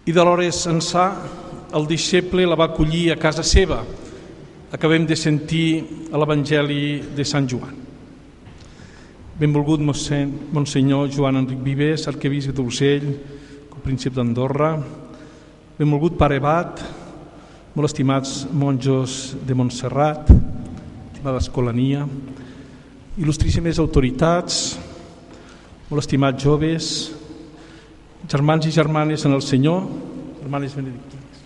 I de l'hores ençà el deixeble la va acollir a casa seva. Acabem de sentir a l'Evangeli de Sant Joan. Benvolgut Monsenyor Joan Enric Vives, arquebisbe d'Urgell, copríncep d'Andorra. Benvolgut Pare Abat, molt estimats monjos de Montserrat, estimada escolania, il·lustríssimes autoritats, molt estimats joves, germans i germanes en el Senyor, germanes benedictines.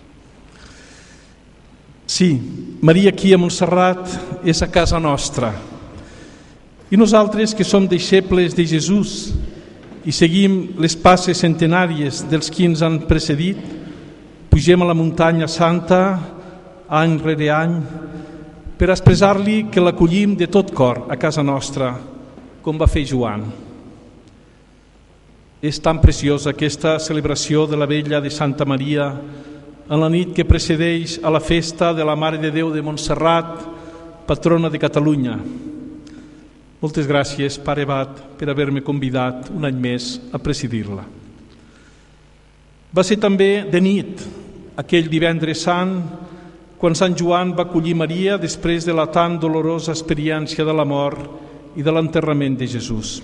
Sí, Maria aquí a Montserrat és a casa nostra. I nosaltres que som deixebles de Jesús i seguim les passes centenàries dels qui ens han precedit, pugem a la muntanya santa any rere any per expressar-li que l'acollim de tot cor a casa nostra, com va fer Joan. És tan preciosa aquesta celebració de la Vella de Santa Maria en la nit que precedeix a la festa de la Mare de Déu de Montserrat, patrona de Catalunya. Moltes gràcies, Pare Abat, per haver-me convidat un any més a presidir-la. Va ser també de nit, aquell divendres sant, quan Sant Joan va acollir Maria després de la tan dolorosa experiència de la mort i de l'enterrament de Jesús.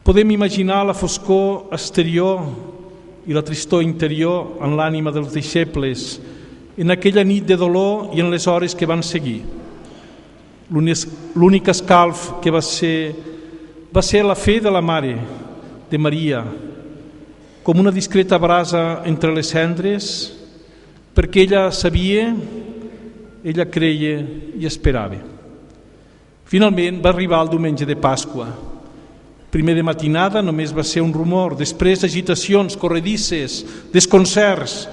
Podem imaginar la foscor exterior i la tristor interior en l'ànima dels deixebles en aquella nit de dolor i en les hores que van seguir. L'únic escalf que va ser la fe de la Mare, de Maria, com una discreta brasa entre les cendres, perquè ella sabia, ella creia i esperava. Finalment va arribar el diumenge de Pasqua. Primer de matinada només va ser un rumor, després agitacions corredisses, desconcerts,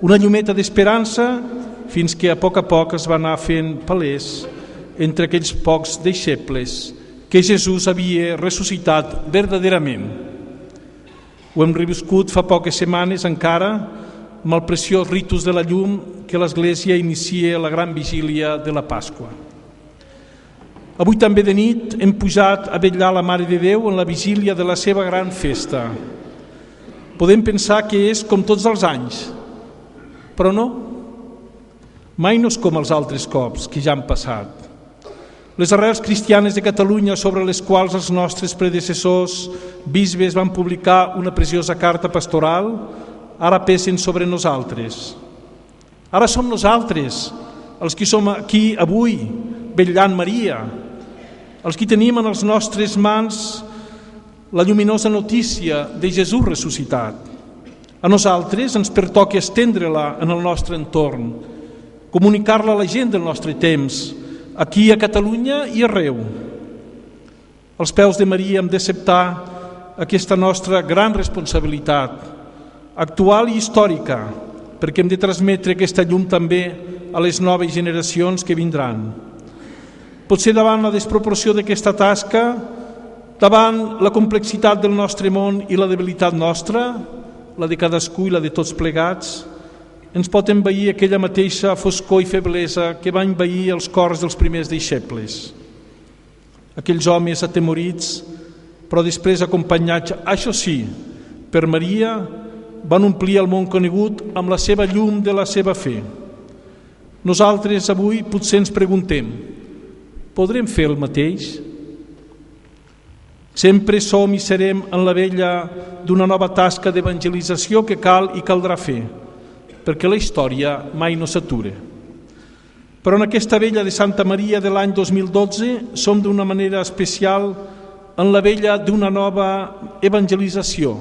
una llumeta d'esperança, fins que a poc es va anar fent palès entre aquells pocs deixebles que Jesús havia ressuscitat verdaderament. Ho hem reviscut fa poques setmanes encara amb el preciós ritus de la llum que l'Església inicia la gran vigília de la Pasqua. Avui també de nit hem pujat a vetllar la Mare de Déu en la vigília de la seva gran festa. Podem pensar que és com tots els anys, però no. Mai no és com els altres cops que ja han passat. Les arrels cristianes de Catalunya, sobre les quals els nostres predecessors bisbes van publicar una preciosa carta pastoral, ara pesen sobre nosaltres. Ara som nosaltres els que som aquí avui vetllant Maria, els que tenim en les nostres mans la lluminosa notícia de Jesús ressuscitat. A nosaltres ens pertoca estendre-la en el nostre entorn, comunicar-la a la gent del nostre temps, aquí a Catalunya i arreu. Als peus de Maria hem d'acceptar aquesta nostra gran responsabilitat, actual i històrica, perquè hem de transmetre aquesta llum també a les noves generacions que vindran. Potser davant la desproporció d'aquesta tasca, davant la complexitat del nostre món i la debilitat nostra, la de cadascú i la de tots plegats, ens pot envair aquella mateixa foscor i feblesa que va envair els cors dels primers deixebles. Aquells homes atemorits, però després acompanyats, això sí, per Maria, van omplir el món conegut amb la seva llum de la seva fe. Nosaltres avui potser ens preguntem, podrem fer el mateix? Sempre som i serem en la vella d'una nova tasca d'evangelització que cal i caldrà fer, perquè la història mai no s'atura. Però en aquesta vella de Santa Maria de l'any 2012 som d'una manera especial en la vella d'una nova evangelització,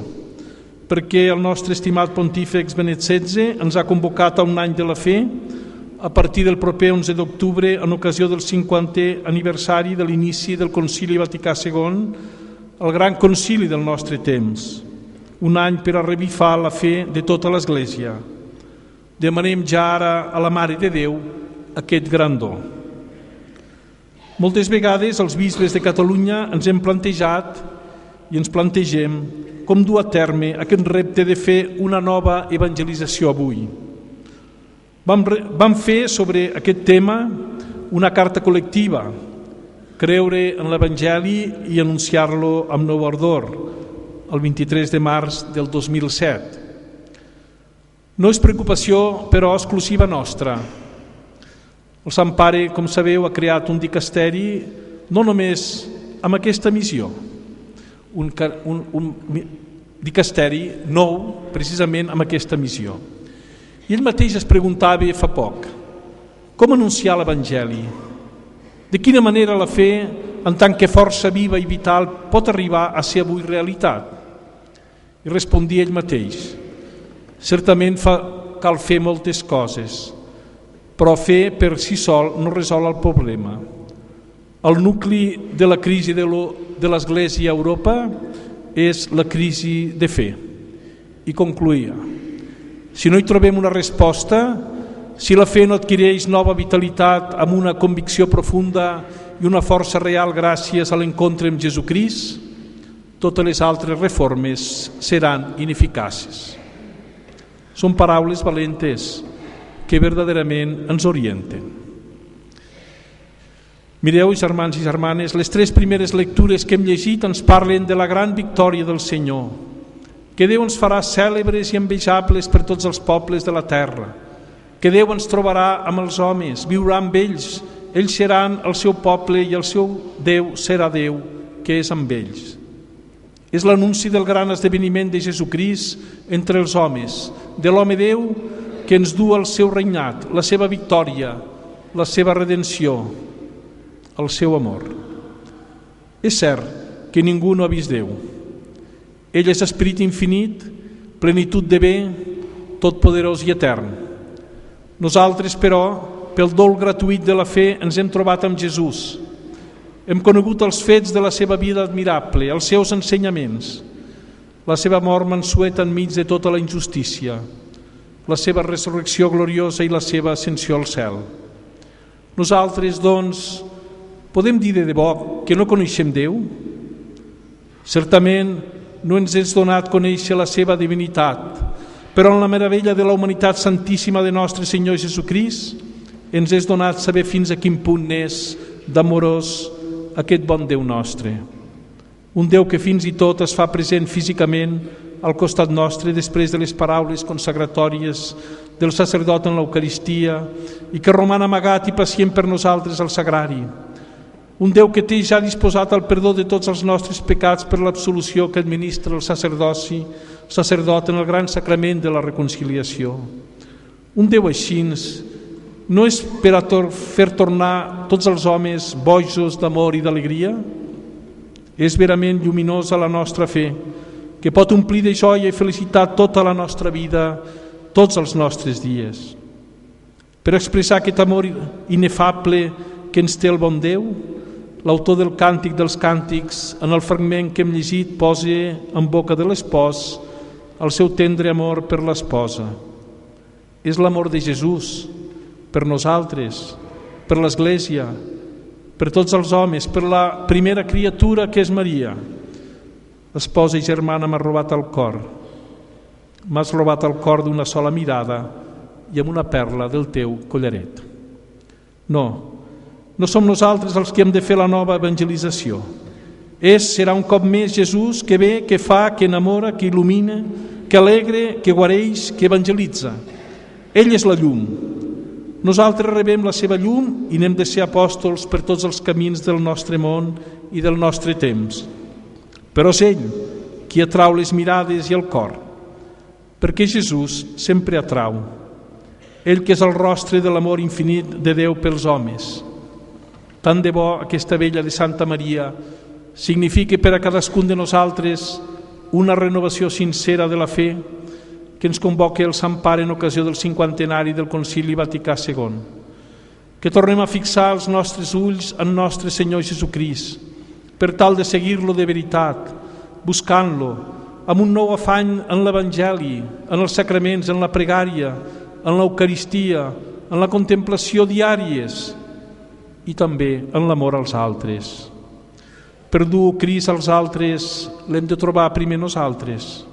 perquè el nostre estimat pontífex Benet XVI ens ha convocat a un any de la fe a partir del proper 11 d'octubre en ocasió del 50è aniversari de l'inici del Concili Vaticà II, el gran concili del nostre temps, un any per a revifar la fe de tota l'Església. Demanem ja ara a la Mare de Déu aquest gran do. Moltes vegades els bisbes de Catalunya ens hem plantejat i ens plantegem com dur a terme aquest repte de fer una nova evangelització avui. Vam fer sobre aquest tema una carta col·lectiva, creure en l'Evangeli i anunciar-lo amb nou ardor, el 23 de març del 2007. no és preocupació, però, exclusiva nostra. El Sant Pare, com sabeu, ha creat un dicasteri no només amb aquesta missió, un dicasteri nou precisament amb aquesta missió. I ell mateix es preguntava fa poc, com anunciar l'Evangeli? De quina manera la fe, en tant que força viva i vital, pot arribar a ser avui realitat? I respondia ell mateix, certament cal fer moltes coses, però fer per si sol no resol el problema. El nucli de la crisi de l'Església a Europa és la crisi de fe. I concloïa, si no hi trobem una resposta, si la fe no adquireix nova vitalitat amb una convicció profunda i una força real gràcies a l'encontre amb Jesucrist, totes les altres reformes seran ineficaces. Són paraules valentes que verdaderament ens orienten. Mireu, germans i germanes, les 3 primeres lectures que hem llegit ens parlen de la gran victòria del Senyor, que Déu ens farà cèlebres i envejables per tots els pobles de la terra, que Déu ens trobarà amb els homes, viurà amb ells seran el seu poble i el seu Déu serà Déu, que és amb ells. És l'anunci del gran esdeveniment de Jesucrist entre els homes, de l'home Déu que ens du al seu regnat, la seva victòria, la seva redenció, el seu amor. És cert que ningú no ha vist Déu. Ell és esperit infinit, plenitud de bé, totpoderós i etern. Nosaltres, però, pel dol gratuït de la fe, ens hem trobat amb Jesús. Hem conegut els fets de la seva vida admirable, els seus ensenyaments, la seva mort mansueta enmig de tota la injustícia, la seva resurrecció gloriosa i la seva ascensió al cel. Nosaltres, doncs, podem dir de debò que no coneixem Déu? Certament no ens és donat conèixer la seva divinitat, però en la meravella de la humanitat santíssima de nostre Senyor Jesucrist ens és donat saber fins a quin punt és d'amorós aquest bon Déu nostre. Un Déu que fins i tot es fa present físicament al costat nostre després de les paraules consagratòries del sacerdot en l'Eucaristia i que roman amagat i pacient per nosaltres al sagrari. Un Déu que té ja disposat el perdó de tots els nostres pecats per l'absolució que administra el sacerdot en el gran sacrament de la reconciliació. Un Déu així no és per a fer tornar tots els homes bojos d'amor i d'alegria? És verament lluminosa la nostra fe, que pot omplir de joia i felicitat tota la nostra vida, tots els nostres dies. Per expressar aquest amor inefable que ens té el bon Déu, l'autor del Càntic dels Càntics, en el fragment que hem llegit, posa en boca de l'espòs el seu tendre amor per l'esposa. És l'amor de Jesús per nosaltres, per l'Església, per tots els homes, per la primera criatura que és Maria. Esposa i germana, m'has robat el cor. M'has robat el cor d'una sola mirada i amb una perla del teu collaret. No som nosaltres els que hem de fer la nova evangelització. Serà un cop més Jesús que ve, que fa, que enamora, que il·lumina, que alegre, que guareix, que evangelitza. Ell és la llum. Nosaltres rebem la seva llum i n'hem de ser apòstols per tots els camins del nostre món i del nostre temps. Però és ell qui atrau les mirades i el cor, perquè Jesús sempre atrau. Ell que és el rostre de l'amor infinit de Déu pels homes. Tant de bo aquesta vella de Santa Maria significa per a cadascun de nosaltres una renovació sincera de la fe que ens convoca el Sant Pare en ocasió del 50enari del Concili Vaticà II. Que tornem a fixar els nostres ulls en nostre Senyor Jesucrist, per tal de seguir-lo de veritat, buscant-lo, amb un nou afany en l'Evangeli, en els sacraments, en la pregària, en l'Eucaristia, en la contemplació diàries i també en l'amor als altres. Per dur Crist als altres l'hem de trobar primer nosaltres.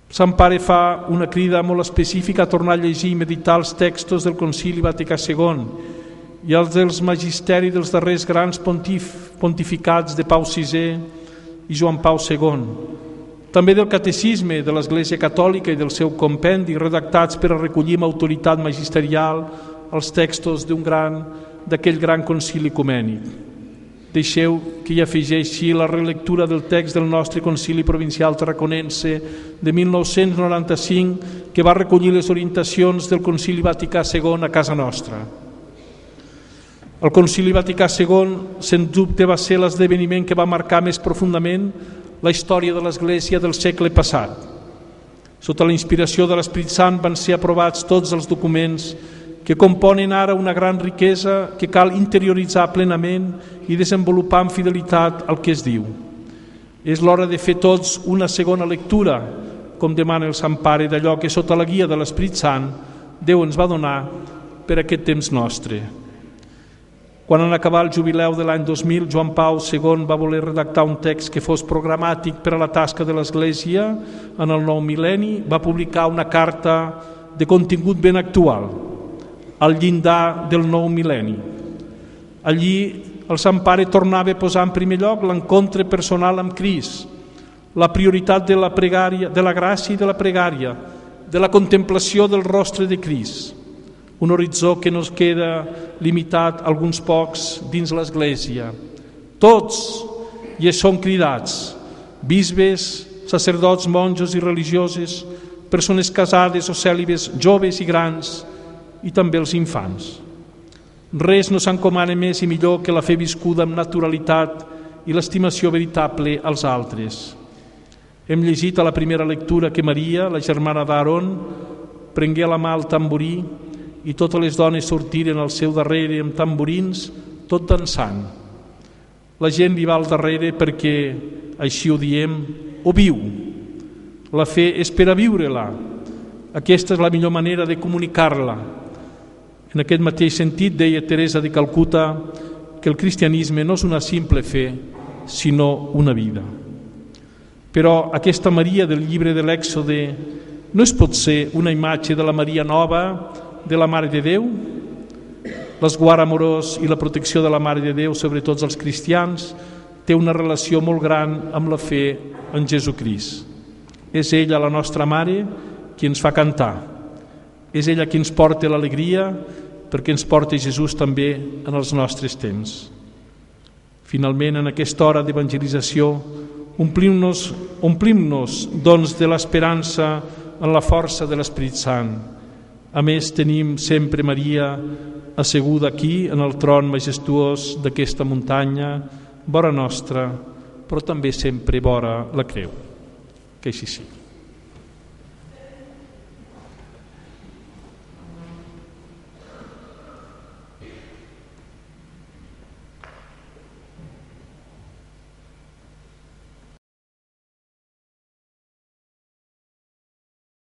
Sant Pare fa una crida molt específica a tornar a llegir i meditar els textos del Concili Vaticà II i els dels magisteri dels darrers grans pontificats de Pau VI i Joan Pau II, també del catecisme de l'Església Catòlica i del seu compendi, redactats per a recollir amb autoritat magisterial els textos d'aquell gran concili ecumènic. Deixeu que hi afegeixi la relectura del text del nostre concili provincial tarraconense de 1995, que va recollir les orientacions del concili Vaticà II a casa nostra. El concili Vaticà II, sens dubte, va ser l'esdeveniment que va marcar més profundament la història de l'Església del segle passat. Sota la inspiració de l'Esperit Sant van ser aprovats tots els documents que componen ara una gran riquesa que cal interioritzar plenament i desenvolupar amb fidelitat el que es diu. És l'hora de fer tots una segona lectura, com demana el Sant Pare, d'allò que sota la guia de l'Esperit Sant Déu ens va donar per aquest temps nostre. Quan en acabar el jubileu de l'any 2000, Joan Pau II va voler redactar un text que fos programàtic per a la tasca de l'Església en el nou mil·lenni, va publicar una carta de contingut ben actual, al llindar del nou mil·lenni. Allí el Sant Pare tornava a posar en primer lloc l'encontre personal amb Crist, la prioritat de la pregària, de la gràcia i de la pregària, de la contemplació del rostre de Crist. Un horitzó que no es queda limitat a alguns pocs dins l'Església. Tots hi són cridats, bisbes, sacerdots, monjos i religioses, persones casades o cèlibes, joves i grans, i també els infants. Res no s'encomana més i millor que la fe viscuda amb naturalitat i l'estimació veritable als altres. Hem llegit a la primera lectura que Maria, la germana d'Aaron, prengué a la mà el tamborí i totes les dones sortiren al seu darrere amb tamborins, tot dansant. La gent li va al darrere perquè, així ho diem, ho viu. La fe és per a viure-la. Aquesta és la millor manera de comunicar-la. En aquest mateix sentit deia Teresa de Calcuta que el cristianisme no és una simple fe, sinó una vida. Però aquesta Maria del llibre de l'Èxode no es pot ser una imatge de la Maria nova, de la Mare de Déu? L'esguard amorós i la protecció de la Mare de Déu sobre tots els cristians té una relació molt gran amb la fe en Jesucrist. És ella, la nostra Mare, qui ens fa cantar. És ella qui ens porta l'alegria, perquè ens porta Jesús també en els nostres temps. Finalment, en aquesta hora d'evangelització, omplim-nos doncs de l'esperança en la força de l'Esperit Sant. A més, tenim sempre Maria asseguda aquí, en el tron majestuós d'aquesta muntanya, vora nostra, però també sempre vora la creu. Que així sigui.